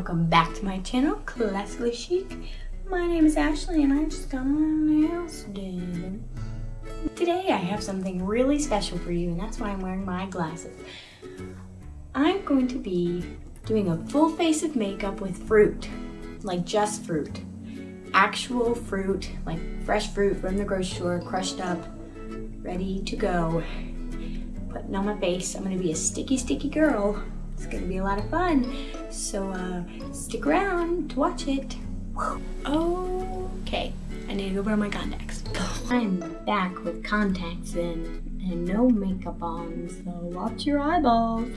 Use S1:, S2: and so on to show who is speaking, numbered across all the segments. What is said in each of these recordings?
S1: welcome back to my channel, Classically Chic. My name is Ashley and I just got my nails done. Today I have something really special for you and that's why I'm wearing my glasses. I'm going to be doing a full face of makeup with fruit, like just fruit. Actual fruit, like fresh fruit from the grocery store, crushed up, ready to go. Putting on my face. I'm gonna be a sticky girl. It's gonna be a lot of fun. So stick around to watch it. Okay, I need to go put on my contacts. I'm back with contacts in and no makeup on, so watch your eyeballs.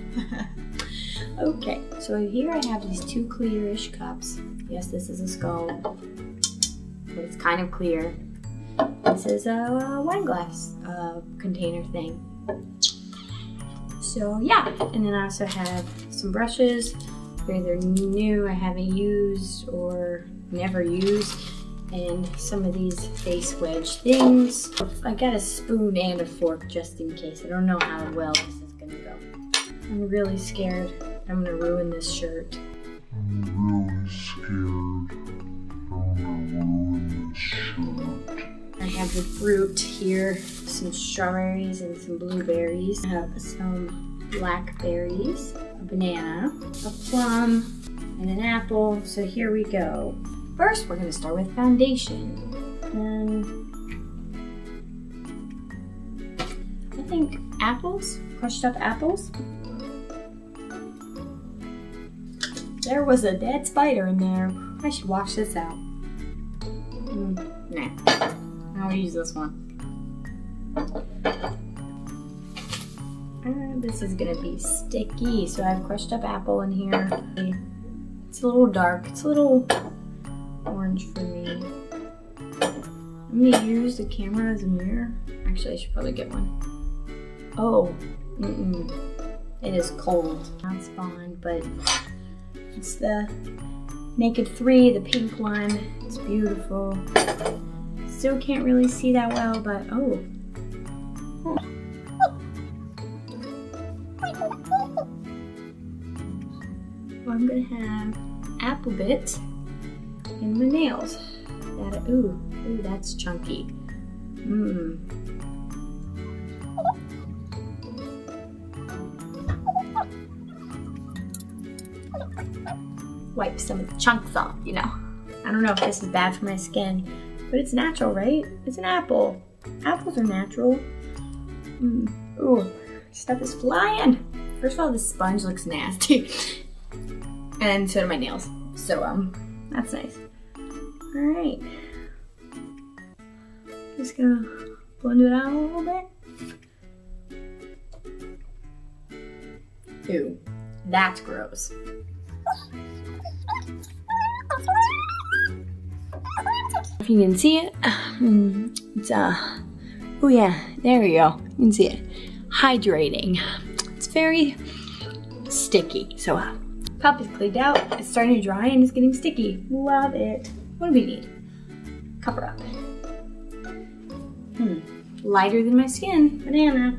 S1: Okay, so here I have these two clearish cups. Yes, this is a skull, but it's kind of clear. This is a wine glass container thing. So yeah, and then I also have some brushes. They're new, I haven't used or never used, and some of these face wedge things. I got a spoon and a fork just in case. I don't know how well this is gonna go. I'm really scared I'm gonna ruin this shirt. I have the fruit here, some strawberries and some blueberries. I have some blackberries, a banana, a plum, and an apple. So here we go. First, we're gonna start with foundation. And I think apples, crushed up apples. There was a dead spider in there. I should wash this out. Nah. I'll use this one. This is gonna be sticky, so I have crushed up apple in here. It's a little dark. It's a little orange for me. I'm gonna use the camera as a mirror. Actually, I should probably get one. Oh, it is cold. Not spawned, but it's the Naked 3, the pink one. It's beautiful. Still can't really see that well, but oh. Well, I'm gonna have apple bits in my nails. Ooh, that's chunky. Wipe some of the chunks off, you know. I don't know if this is bad for my skin, but it's natural, right? It's an apple. Apples are natural. Ooh, stuff is flying. First of all, this sponge looks nasty. And so do my nails. So, that's nice. All right. Just gonna blend it out a little bit. Ew, that's gross. If you can see it, it's oh yeah, there we go. You can see it. Hydrating. It's very sticky. So, cup is cleaned out. It's starting to dry and it's getting sticky. Love it. What do we need? Cover up. Lighter than my skin. Banana.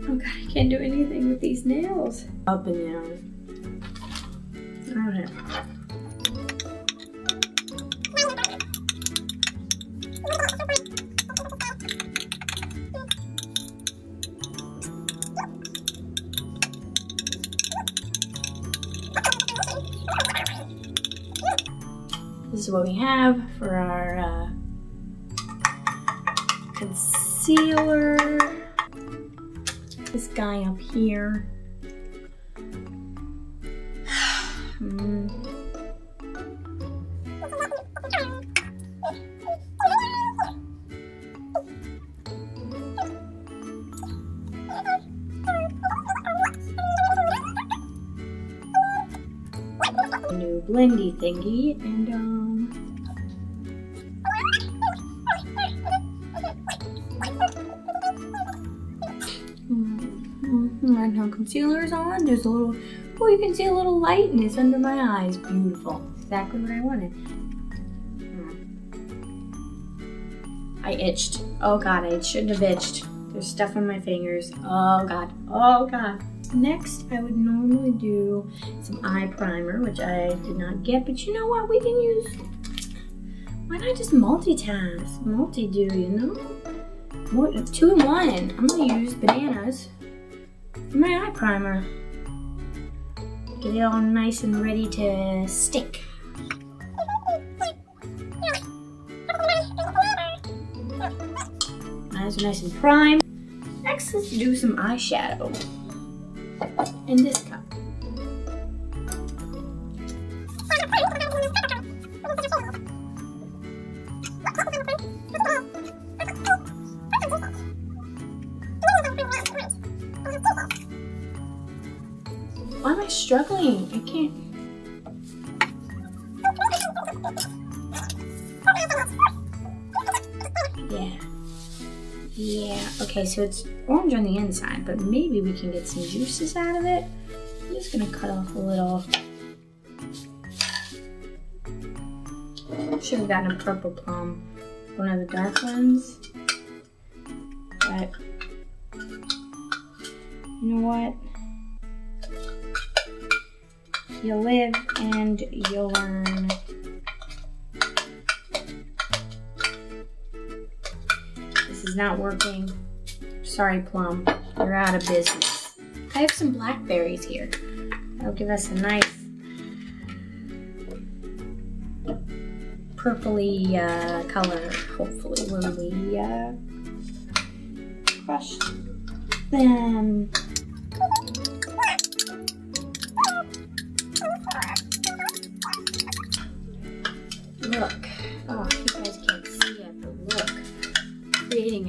S1: Oh god, I can't do anything with these nails. Up and down. Okay. This is what we have for our concealer. This guy up here. New blendy thingy and right now concealer is on. There's a little, oh, you can see a little lightness under my eyes. Beautiful. Exactly what I wanted. I itched. Oh god, I shouldn't have itched. There's stuff on my fingers. Oh God, oh God. Next, I would normally do some eye primer, which I did not get, but you know what? We can use, why not just multitask? Multi-do, you know? More, 2 in 1. I'm gonna use bananas for my eye primer. Get it all nice and ready to stick. Eyes are nice and primed. Next, let's do some eyeshadow in this cup. Why am I struggling? I can't. Yeah, okay, so it's orange on the inside, but maybe we can get some juices out of it. I'm just gonna cut off a little. Should have gotten a purple plum, one of the dark ones. But, you know what? You live and you'll learn. This is not working. Sorry, plum. You're out of business. I have some blackberries here. That'll give us a nice purpley color, hopefully, when we crush them. Look. Oh, you guys can't see it, but look. Creating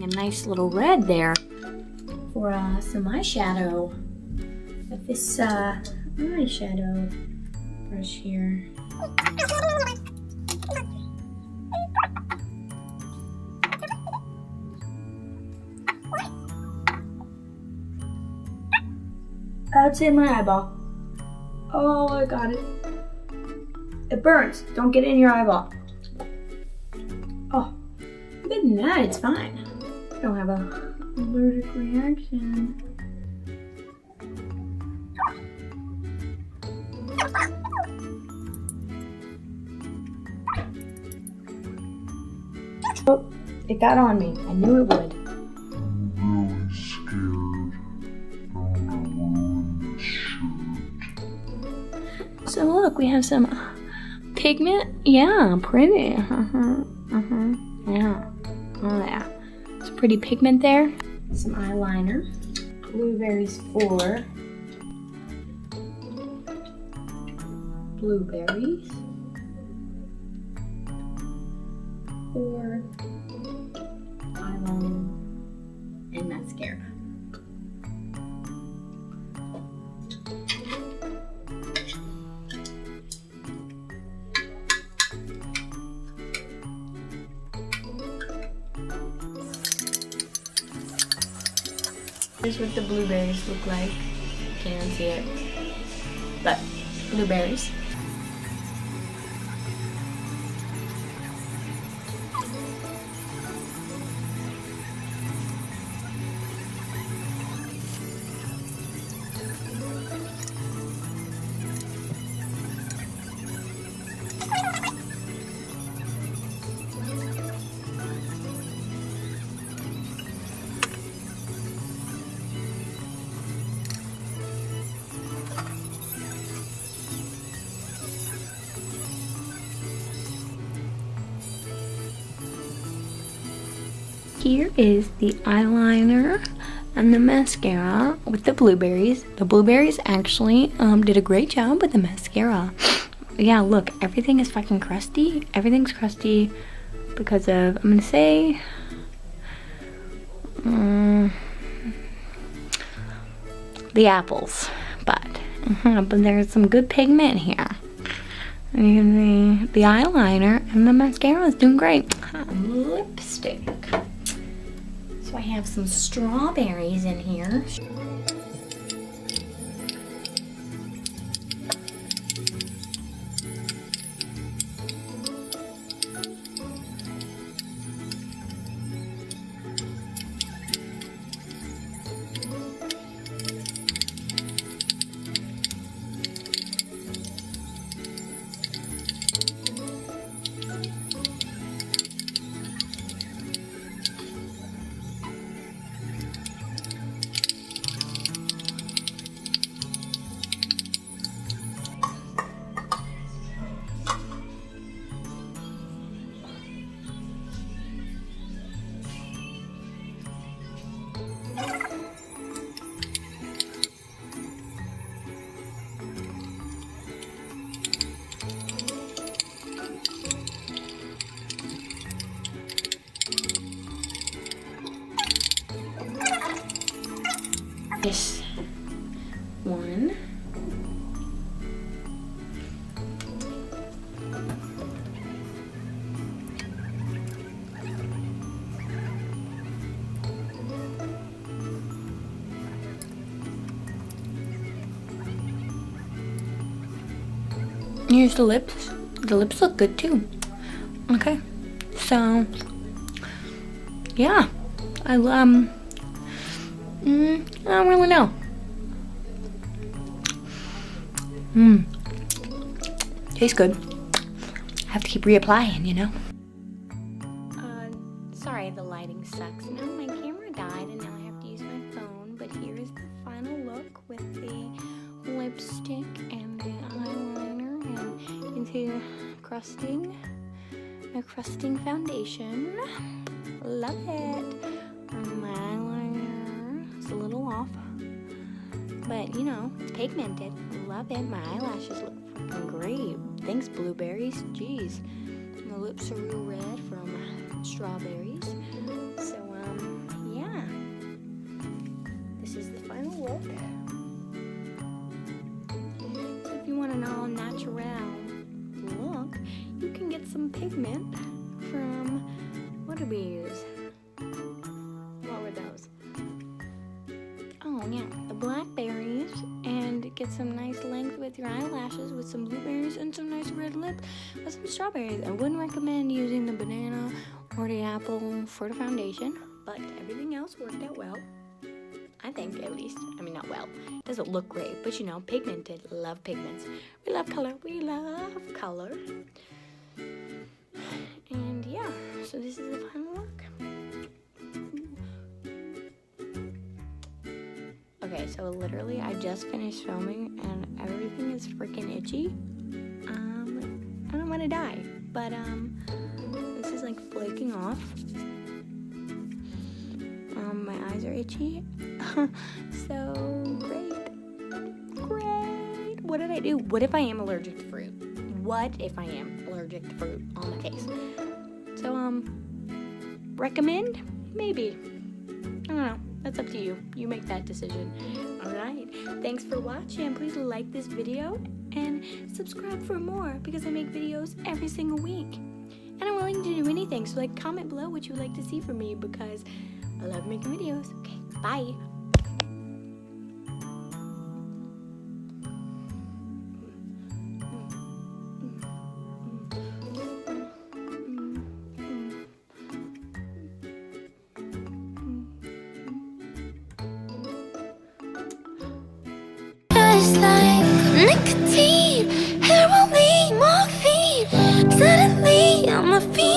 S1: a nice little red there for some eyeshadow with this eyeshadow brush here. That's in my eyeball. Oh, I got it. It burns. Don't get it in your eyeball. Oh, other than that, it's fine. I don't have a allergic reaction. Oh, it got on me. I knew it would.
S2: I'm really scared. I'm gonna ruin this shirt.
S1: So look, we have some pigment. Yeah, pretty. Yeah. Oh yeah. Some pretty pigment there. Some eyeliner. Blueberries for blueberries. For eyeliner and mascara. Here's what the blueberries look like. Can't even see it. But blueberries. Here is the eyeliner and the mascara with the blueberries. The blueberries actually did a great job with the mascara. Yeah, look, everything is fucking crusty. Everything's crusty because of, I'm gonna say, the apples. But there's some good pigment here. And the eyeliner and the mascara is doing great. Lipstick. So I have some strawberries in here. this one. Here's the lips. The lips look good too. Okay, so yeah, I don't really know. Tastes good. Have to keep reapplying, you know. Sorry, the lighting sucks. Now my camera died, and now I have to use my phone. But here is the final look with the lipstick and the eyeliner and into crusting foundation. Love it. My eyeliner is a little off, but you know, it's pigmented. Love it. My eyelashes look freaking great. Thanks, blueberries. Jeez, my lips are real red from strawberries. So yeah, this is the final look. So if you want an all natural look, you can get some pigment from, what did we use? What were those? Oh yeah, the blackberries, and get some nice length with your eyelashes with some blueberries and some nice red lips with some strawberries. I wouldn't recommend using the banana or the apple for the foundation, but everything else worked out well. I think, at least. I mean, not well. It doesn't look great, but you know, pigmented. Love pigments. We love color. We love color. And yeah, so this is the final look. Okay, so literally I just finished filming and everything is freaking itchy. I don't want to die, but this is like flaking off. My eyes are itchy. So great. What did I do? What if I am allergic to fruit? What if I am allergic to fruit on my face? So recommend? Maybe. I don't know. That's up to you. You make that decision. Alright. Thanks for watching. Please like this video and subscribe for more because I make videos every single week. And I'm willing to do anything. So like comment below what you would like to see from me because I love making videos. Okay, bye.
S3: Just like nicotine, heroin, morphine. Suddenly I'm a fiend.